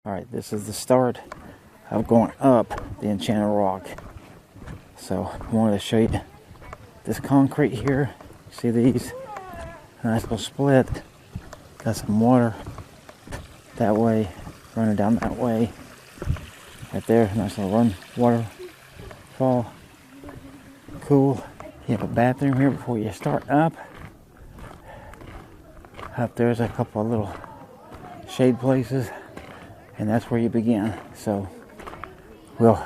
Alright, this is the start of going up the Enchanted Rock. So I wanted to show you this concrete here. See these? Nice little split. Got some water that way, running down that way. Right there, nice little waterfall. Cool. You have a bathroom here before you start up. Up there's a couple of little shade places, and that's where you begin. So we'll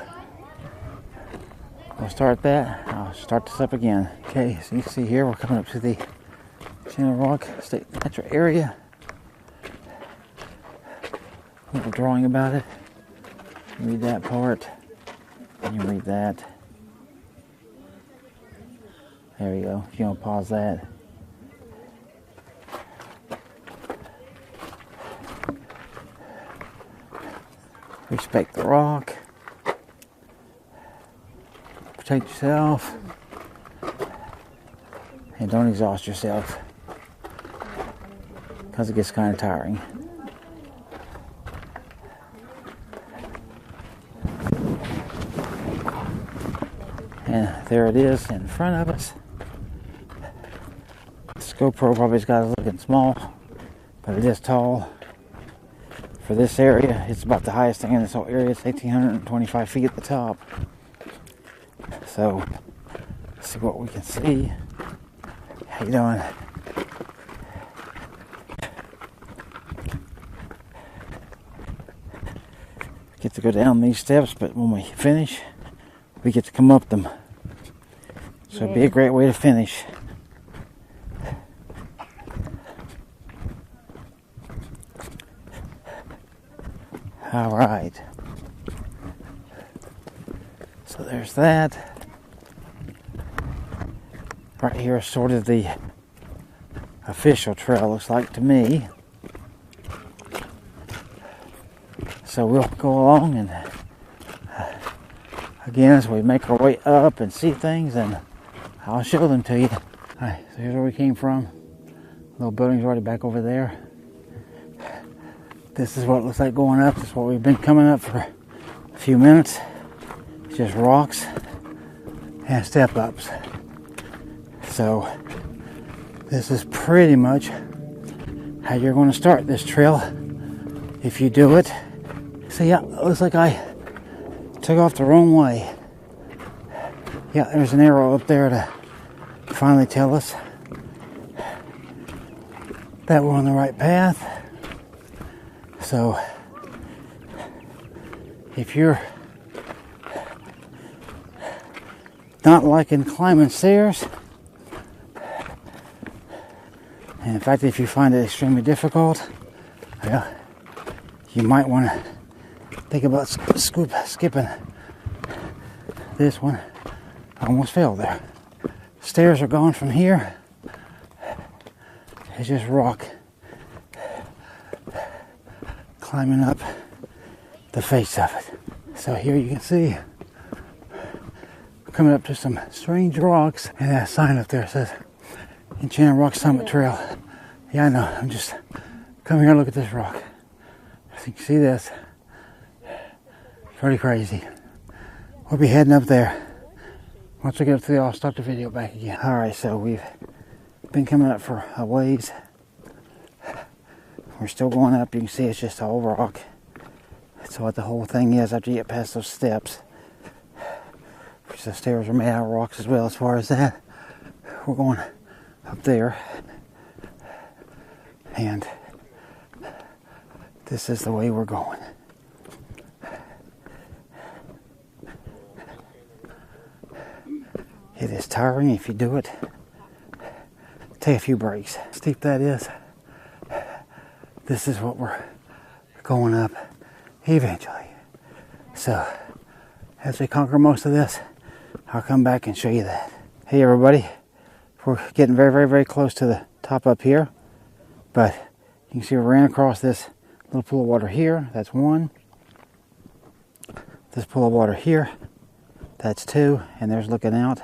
start that. I'll start this up again. Okay, so you can see here we're coming up to the Enchanted Rock State Natural Area. A little drawing about it. You read that part, and you read that. There you go. If you want to pause that. Respect the rock. Protect yourself. And don't exhaust yourself, because it gets kind of tiring. And there it is in front of us. This GoPro probably got us looking small, but it is tall. For this area, it's about the highest thing in this whole area. It's 1,825 feet at the top. So, let's see what we can see. How you doing? Get to go down these steps, but when we finish, we get to come up them. So it'd be a great way to finish. All right. So there's that. Right here is sort of the official trail, looks like to me. So we'll go along, and again, as we make our way up and see things, and I'll show them to you. Alright, so here's where we came from. Little building's already back over there. This is what it looks like going up. This is what we've been coming up for a few minutes. It's just rocks and step ups. So this is pretty much how you're going to start this trail if you do it. So yeah, it looks like I took off the wrong way. Yeah, there's an arrow up there to finally tell us that we're on the right path. So if you're not liking climbing stairs, and in fact if you find it extremely difficult, you might want to think about skipping this one. I almost fell there. Stairs are gone from here. It's just rock climbing up the face of it. So here you can see we're coming up to some strange rocks, and that sign up there says Enchanted Rock Summit Trail. Yeah, I know. I'm just coming here and look at this rock. So you can see this. Pretty crazy. We'll be heading up there. Once we get up to I'll start the video back again. Alright, so we've been coming up for a ways. We're still going up. You can see it's just all rock. That's what the whole thing is after you get past those steps. Which the stairs are made out of rocks as well. As far as that, we're going up there. And this is the way we're going. It is tiring if you do it. Take a few breaks. Steep that is. This is what we're going up eventually. So, as we conquer most of this, I'll come back and show you that. Hey everybody, we're getting very, very, very close to the top up here. But you can see we ran across this little pool of water here. That's one. This pool of water here. That's two. And there's looking out.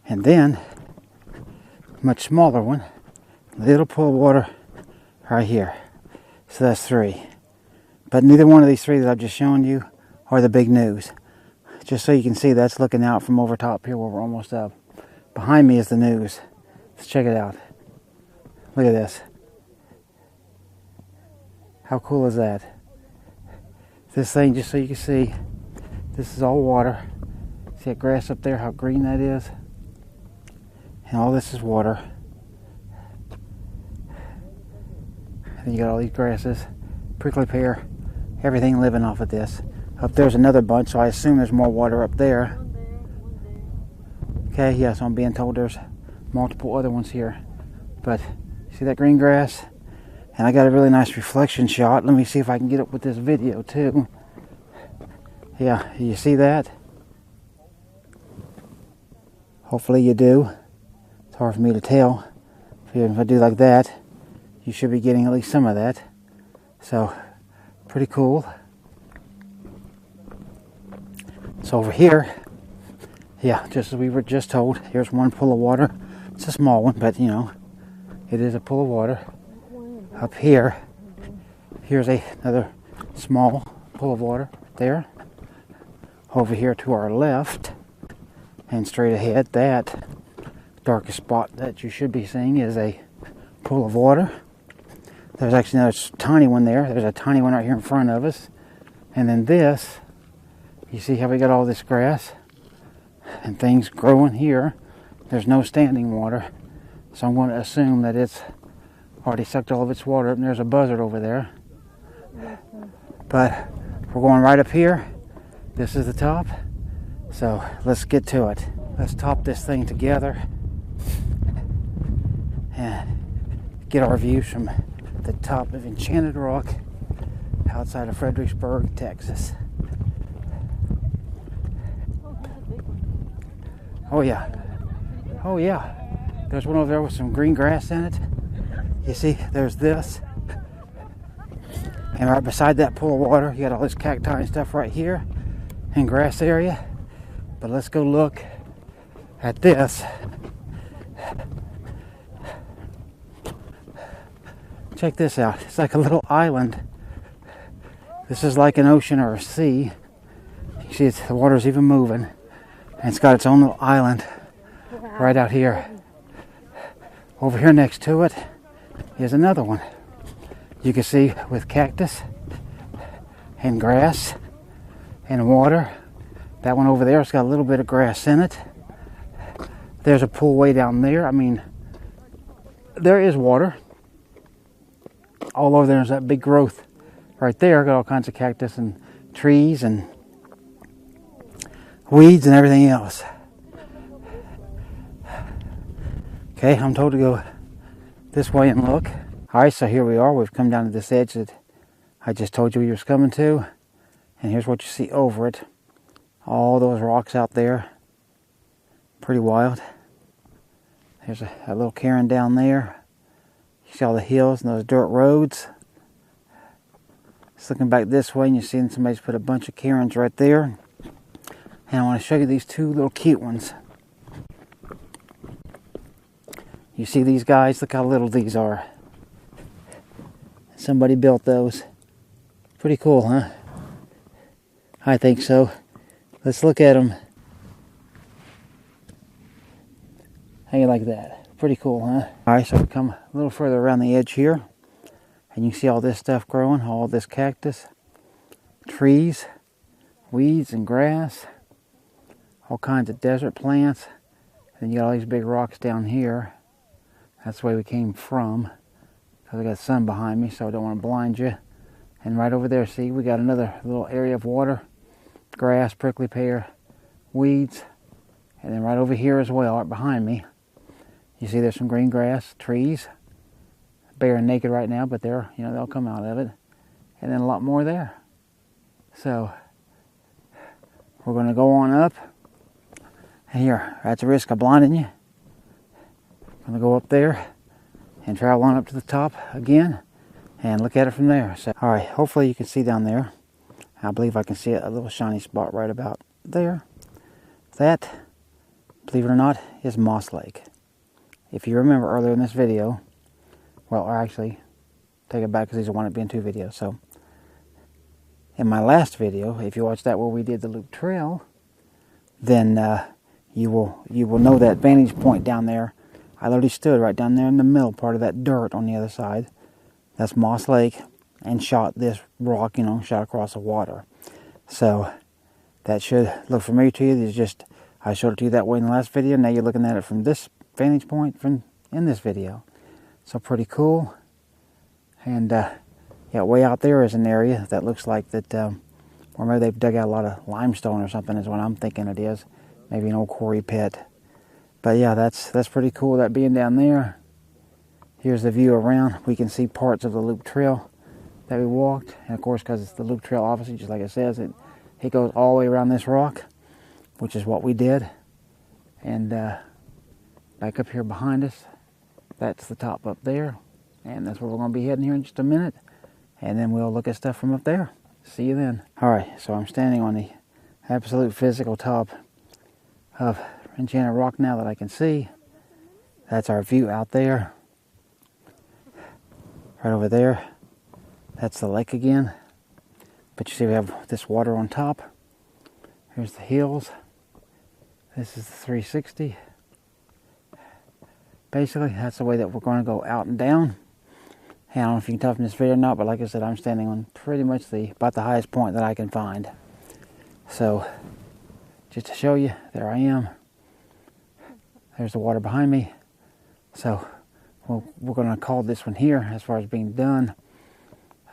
And then, much smaller one. Little pool of water right here. So that's 3. But neither one of these three that I've just shown you are the big news. Just so you can see, that's looking out from over top here where we're almost up. Behind me is the news. Let's check it out. Look at this. How cool is that? This thing, just so you can see, this is all water. See that grass up there, how green that is? And all this is water. And you got all these grasses, prickly pear, everything living off of this. Up there's another bunch, so I assume there's more water up there. Okay, yeah, so I'm being told there's multiple other ones here. But, see that green grass? And I got a really nice reflection shot. Let me see if I can get it with this video too. Yeah, you see that? Hopefully you do. It's hard for me to tell. If I do like that, you should be getting at least some of that. So, pretty cool. So over here, yeah, just as we were just told, here's one pool of water. It's a small one, but you know, it is a pool of water. Up here, here's another small pool of water there. Over here to our left, and straight ahead, that darkest spot that you should be seeing is a pool of water. There's actually another tiny one there. There's a tiny one right here in front of us. And then this, you see how we got all this grass and things growing here. There's no standing water. So I'm going to assume that it's already sucked all of its water up, and there's a buzzard over there. But we're going right up here. This is the top. So let's get to it. Let's top this thing together and get our views from the top of Enchanted Rock outside of Fredricksburg, Texas. Oh yeah. Oh yeah. There's one over there with some green grass in it. You see, there's this. And right beside that pool of water, you got all this cacti and stuff right here and grass area. But let's go look at this. Check this out. It's like a little island. This is like an ocean or a sea. You see, the water's even moving. And it's got its own little island right out here. Over here next to it is another one. You can see with cactus and grass and water. That one over there, it's got a little bit of grass in it. There's a pool way down there. I mean, there is water. All over there's that big growth right there. Got all kinds of cactus and trees and weeds and everything else. Okay, I'm told to go this way and look. Alright, so here we are. We've come down to this edge that I just told you we was coming to. And here's what you see over it. All those rocks out there. Pretty wild. There's a little cairn down there. You see all the hills and those dirt roads. Just looking back this way and you're seeing somebody's put a bunch of cairns right there. And I want to show you these two little cute ones. You see these guys? Look how little these are. Somebody built those. Pretty cool, huh? I think so. Let's look at them. How you like that? Pretty cool, huh? Alright, so we come a little further around the edge here. And you see all this stuff growing. All this cactus. Trees. Weeds and grass. All kinds of desert plants. And then you got all these big rocks down here. That's the way we came from. Because I got the sun behind me, so I don't want to blind you. And right over there, see, we got another little area of water. Grass, prickly pear, weeds. And then right over here as well, right behind me, you see there's some green grass, trees. Bare and naked right now, but they're, you know, they'll come out of it. And then a lot more there. So, we're going to go on up. And here, at the risk of blinding you, I'm going to go up there and travel on up to the top again and look at it from there. So, all right, hopefully you can see down there. I believe I can see a little shiny spot right about there. That, believe it or not, is Moss Lake. If you remember earlier in this video, well, or actually, take it back because these are one of being two videos. So, in my last video, if you watch that where we did the loop trail, then you will know that vantage point down there. I literally stood right down there in the middle part of that dirt on the other side. That's Moss Lake, and shot this rock, shot across the water. So that should look familiar to you. It's just, I showed it to you that way in the last video. Now you're looking at it from this vantage point in this video. So pretty cool. And yeah, way out there is an area that looks like that, or maybe they've dug out a lot of limestone or something is what I'm thinking it is. Maybe an old quarry pit. But yeah, that's pretty cool, that being down there. Here's the view around. We can see parts of the loop trail that we walked. And of course, because it's the loop trail, obviously, just like it says, it goes all the way around this rock, which is what we did. And back up here behind us, that's the top up there. And that's where we're going to be heading here in just a minute. And then we'll look at stuff from up there. See you then. Alright, so I'm standing on the absolute physical top of Enchanted Rock now that I can see. That's our view out there. Right over there. That's the lake again. But you see we have this water on top. Here's the hills. This is the 360. Basically, that's the way that we're going to go out and down. And I don't know if you can tell from this video or not, but like I said, I'm standing on pretty much about the highest point that I can find. So, just to show you, there I am. There's the water behind me. So, we're going to call this one here as far as being done.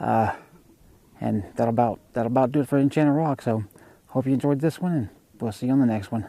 And that'll about do it for Enchanted Rock. So, hope you enjoyed this one, and we'll see you on the next one.